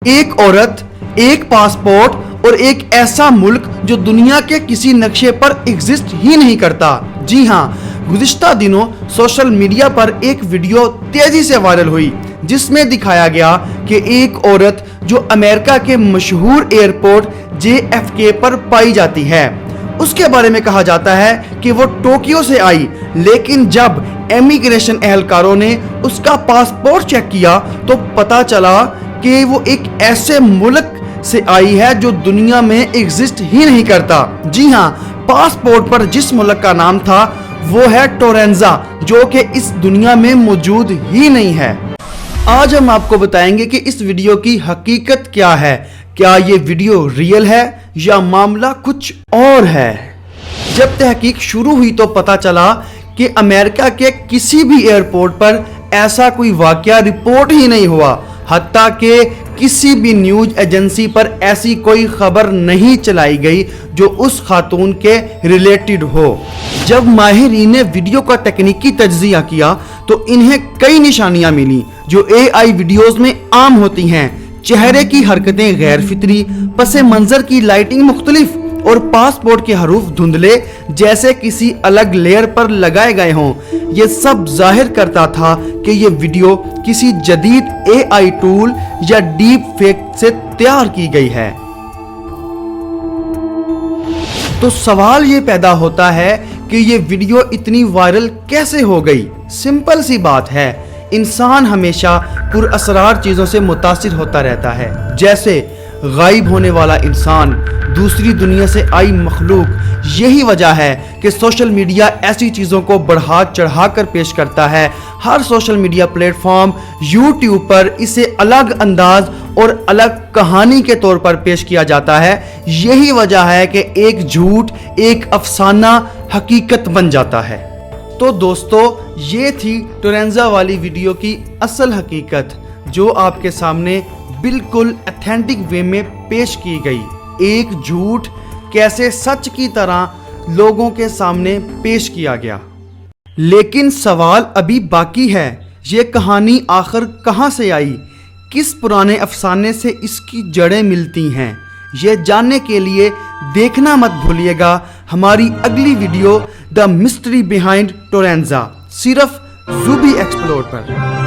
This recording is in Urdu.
ایک عورت، ایک پاسپورٹ اور ایک ایسا ملک جو دنیا کے کسی نقشے پر ایگزسٹ ہی نہیں کرتا۔ جی ہاں، گزشتہ دنوں سوشل میڈیا پر ایک ویڈیو تیزی سے وائرل ہوئی جس میں دکھایا گیا کہ ایک عورت جو امریکہ کے مشہور ایئرپورٹ JFK پر پائی جاتی ہے، اس کے بارے میں کہا جاتا ہے کہ وہ ٹوکیو سے آئی، لیکن جب امیگریشن اہلکاروں نے اس کا پاسپورٹ چیک کیا تو پتا چلا کہ وہ ایک ایسے ملک سے آئی ہے جو دنیا میں ایگزسٹ ہی نہیں کرتا۔ جی ہاں، پاسپورٹ پر جس ملک کا نام تھا وہ ہے ٹورنزا، جو کہ اس دنیا میں موجود ہی نہیں ہے۔ آج ہم آپ کو بتائیں گے کہ اس ویڈیو کی حقیقت کیا ہے، کیا یہ ویڈیو ریئل ہے یا معاملہ کچھ اور ہے۔ جب تحقیق شروع ہوئی تو پتا چلا کہ امریکہ کے کسی بھی ایئرپورٹ پر ایسا کوئی واقعہ رپورٹ ہی نہیں ہوا، حتیٰ کہ کسی بھی نیوز ایجنسی پر ایسی کوئی خبر نہیں چلائی گئی جو اس خاتون کے ریلیٹڈ ہو۔ جب ماہرین نے ویڈیو کا تکنیکی تجزیہ کیا تو انہیں کئی نشانیاں ملی جو AI ویڈیوز میں عام ہوتی ہیں۔ چہرے کی حرکتیں غیر فطری، پس منظر کی لائٹنگ مختلف اور پاسپورٹ کے حروف دھندلے جیسے کسی الگ لیئر پر لگائے گئے ہوں۔ یہ سب ظاہر کرتا تھا کہ یہ ویڈیو کسی جدید AI ٹول یا ڈیپ فیک سے تیار کی گئی ہے۔ تو سوال یہ پیدا ہوتا ہے کہ یہ ویڈیو اتنی وائرل کیسے ہو گئی؟ سمپل سی بات ہے، انسان ہمیشہ پر اسرار چیزوں سے متاثر ہوتا رہتا ہے، جیسے غائب ہونے والا انسان، دوسری دنیا سے آئی مخلوق۔ یہی وجہ ہے کہ سوشل میڈیا ایسی چیزوں کو بڑھا چڑھا کر پیش کرتا ہے۔ ہر social media platform YouTube پر اسے الگ انداز اور الگ کہانی کے طور پر پیش کیا جاتا ہے۔ یہی وجہ ہے کہ ایک جھوٹ، ایک افسانہ حقیقت بن جاتا ہے۔ تو دوستو، یہ تھی ٹورنزا والی ویڈیو کی اصل حقیقت جو آپ کے سامنے بالکل ایتھینٹک وے میں پیش کی گئی۔ ایک جھوٹ کیسے سچ کی طرح لوگوں کے سامنے پیش کیا گیا۔ لیکن سوال ابھی باقی ہے، یہ کہانی آخر کہاں سے آئی؟ کس پرانے افسانے سے اس کی جڑیں ملتی ہیں؟ یہ جاننے کے لیے دیکھنا مت بھولیے گا ہماری اگلی ویڈیو، دا مسٹری بیہائنڈ ٹورنزا، صرف زوبی ایکسپلور پر۔